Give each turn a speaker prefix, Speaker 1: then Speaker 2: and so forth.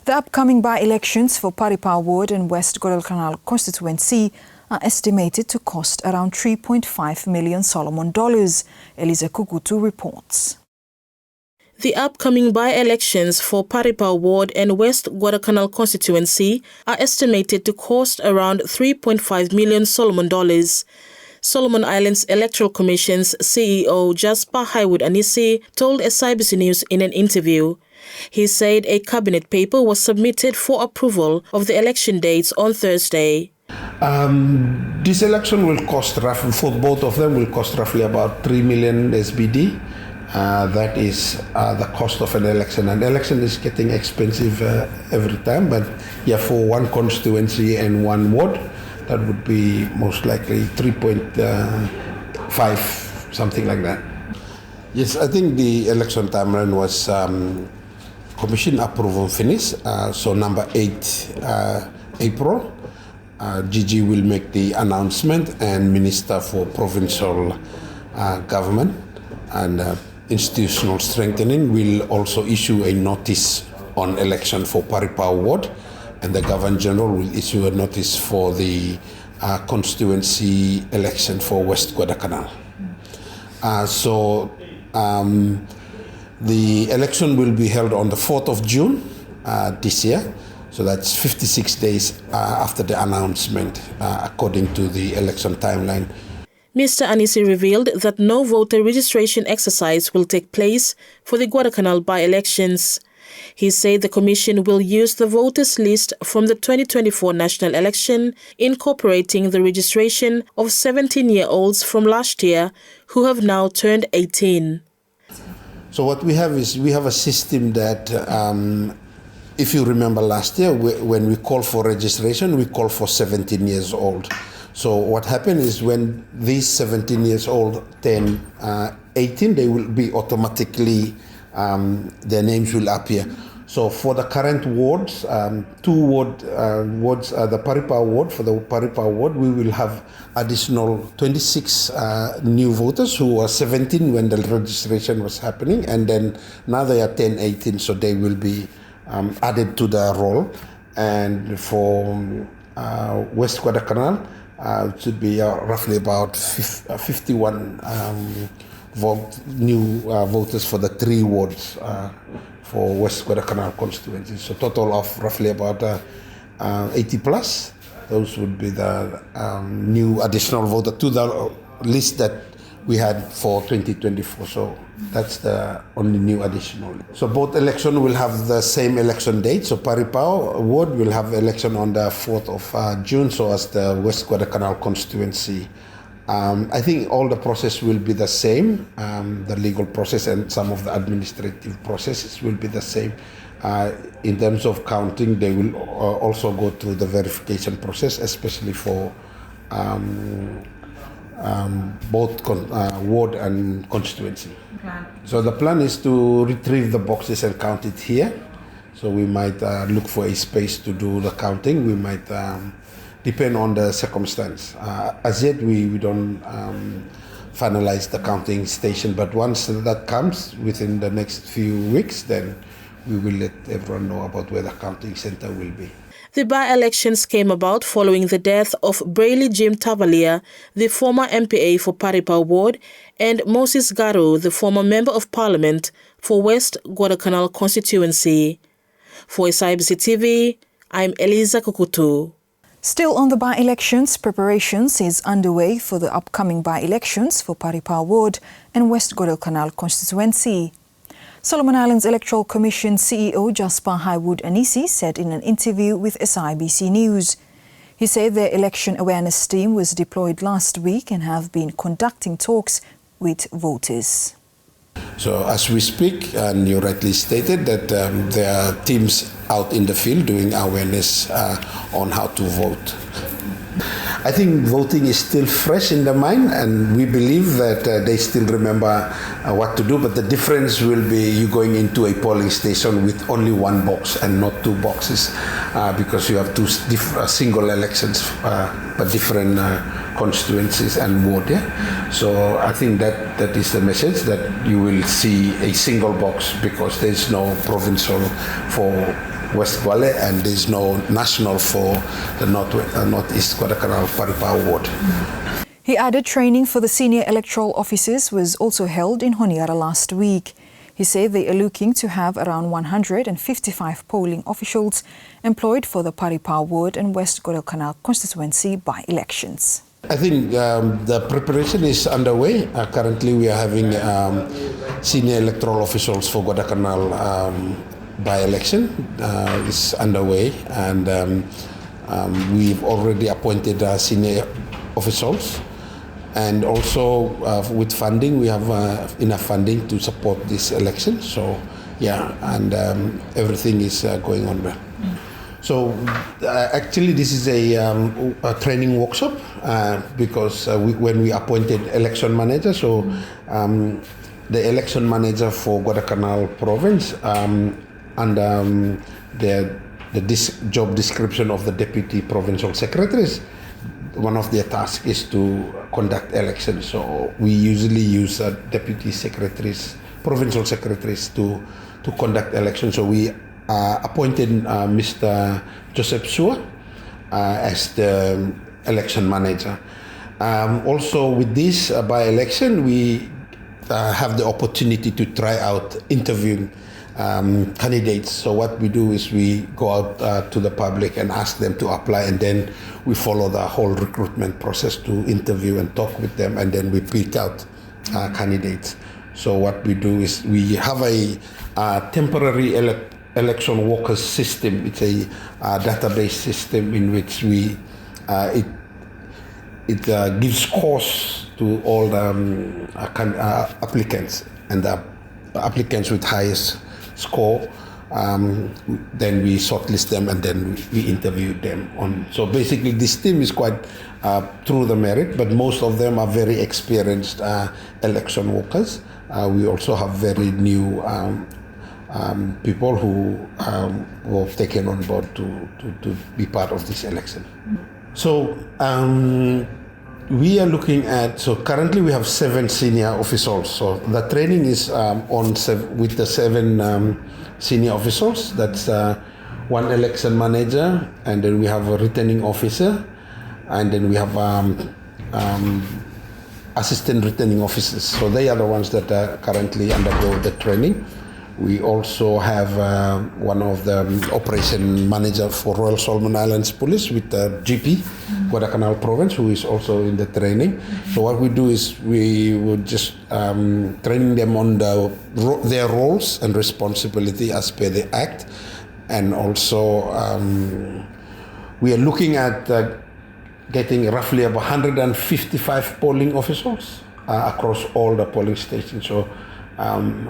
Speaker 1: The upcoming by-elections for Paripao Ward and West Guadalcanal Constituency are estimated to cost around $3.5 million Solomon dollars. Eliza Kukutu reports.
Speaker 2: The upcoming by-elections for Paripao Ward and West Guadalcanal Constituency are estimated to cost around $3.5 million Solomon dollars. Solomon Islands Electoral Commission's CEO Jasper Highwood Anisi told SIBC News in an interview. He said a cabinet paper was submitted for approval of the election dates on Thursday.
Speaker 3: This election will cost roughly, for both of them, will cost roughly about 3 million SBD. That is the cost of an election. An election is getting expensive every time, but yeah, for one constituency and one ward, that would be most likely 3.5, something like that. Yes, I think the election timeline was commission approval finished, so number 8 April. Gigi will make the announcement, and Minister for Provincial Government and Institutional Strengthening will also issue a notice on election for Paripao Ward, and the Governor General will issue a notice for the constituency election for West Guadalcanal. The election will be held on the 4th of June this year. So that's 56 days after the announcement, according to the election timeline.
Speaker 2: Mr. Anisi revealed that no voter registration exercise will take place for the Guadalcanal by-elections. He said the Commission will use the voters' list from the 2024 national election, incorporating the registration of 17-year-olds from last year who have now turned 18.
Speaker 3: So what we have is, we have a system that, if you remember last year, when we call for registration, we call for 17 years old. So what happened is, when these 17 years old turn 18, they will be automatically, their names will appear. So for the current wards, 2 wards, the Paripao Ward, for the Paripao Ward, we will have additional 26 new voters who were 17 when the registration was happening, and then now they are 10, 18, so they will be added to the roll. And for West Guadalcanal, it should be roughly about 51 new voters for the 3 wards for West Guadalcanal constituency. So total of roughly about 80 plus. Those would be the new additional voter to the list that we had for 2024. So that's the only new additional. So both elections will have the same election date. So Paripao Ward will have election on the 4th of June, so as the West Guadalcanal constituency. I think all the process will be the same. The legal process and some of the administrative processes will be the same. In terms of counting, they will also go through the verification process, especially for both ward and constituency. So the plan is to retrieve the boxes and count it here. So we might look for a space to do the counting. We might depend on the circumstance. As yet, we don't finalize the counting station, but once that comes within the next few weeks, then we will let everyone know about where the counting center will be.
Speaker 2: The by-elections came about following the death of Brayley Jim Tavalia, the former MPA for Paripao Ward, and Moses Garu, the former Member of Parliament for West Guadalcanal constituency. For SIBC TV, I'm Eliza Kukutu.
Speaker 1: Still on the by-elections, preparations is underway for the upcoming by-elections for Paripao Ward and West Guadalcanal constituency. Solomon Islands Electoral Commission CEO Jasper Highwood Anisi said in an interview with SIBC News. He said their election awareness team was deployed last week and have been conducting talks with voters.
Speaker 3: So as we speak, and you rightly stated that there are teams out in the field doing awareness on how to vote. I think voting is still fresh in the mind, and we believe that they still remember what to do, but the difference will be you going into a polling station with only 1 box and not 2 boxes, because you have 2 single elections, but different constituencies and ward. Yeah? So I think that is the message, that you will see a single box, because there's no provincial for West Guale, and there's no national for the Northeast Guadalcanal Paripao ward.
Speaker 1: He added training for the senior electoral officers was also held in Honiara last week. He said they are looking to have around 155 polling officials employed for the Paripao ward and West Guadalcanal constituency by-elections.
Speaker 3: I think the preparation is underway. Currently we are having senior electoral officials for Guadalcanal by-election is underway, and we've already appointed senior officials. And also with funding, we have enough funding to support this election. So yeah, and everything is going on well. So actually this is a training workshop because when we appointed election manager, so the election manager for Guadalcanal province and the job description of the deputy provincial secretaries, one of their tasks is to conduct elections. So we usually use deputy secretaries, provincial secretaries to conduct elections. So we appointed Mr. Joseph Sua as the election manager. Also with this by-election, we have the opportunity to try out interviewing candidates. So what we do is we go out to the public and ask them to apply, and then we follow the whole recruitment process to interview and talk with them, and then we pick out candidates. So what we do is we have a temporary election workers system. It's a database system in which we it gives scores to all the applicants, and the applicants with highest score, then we shortlist them and then we interview them on. So basically this team is quite through the merit, but most of them are very experienced election workers. We also have very new people who were taken on board to be part of this election. So we are looking at, so currently we have 7 senior officials. So the training is with the 7 senior officials. That's 1 election manager, and then we have a returning officer, and then we have assistant returning officers. So they are the ones that currently undergo the training. We also have one of the operation manager for Royal Solomon Islands Police with the GP, Guadalcanal province, who is also in the training. So what we do is we would just training them on their roles and responsibility as per the Act. And also we are looking at getting roughly about 155 polling officials across all the polling stations. So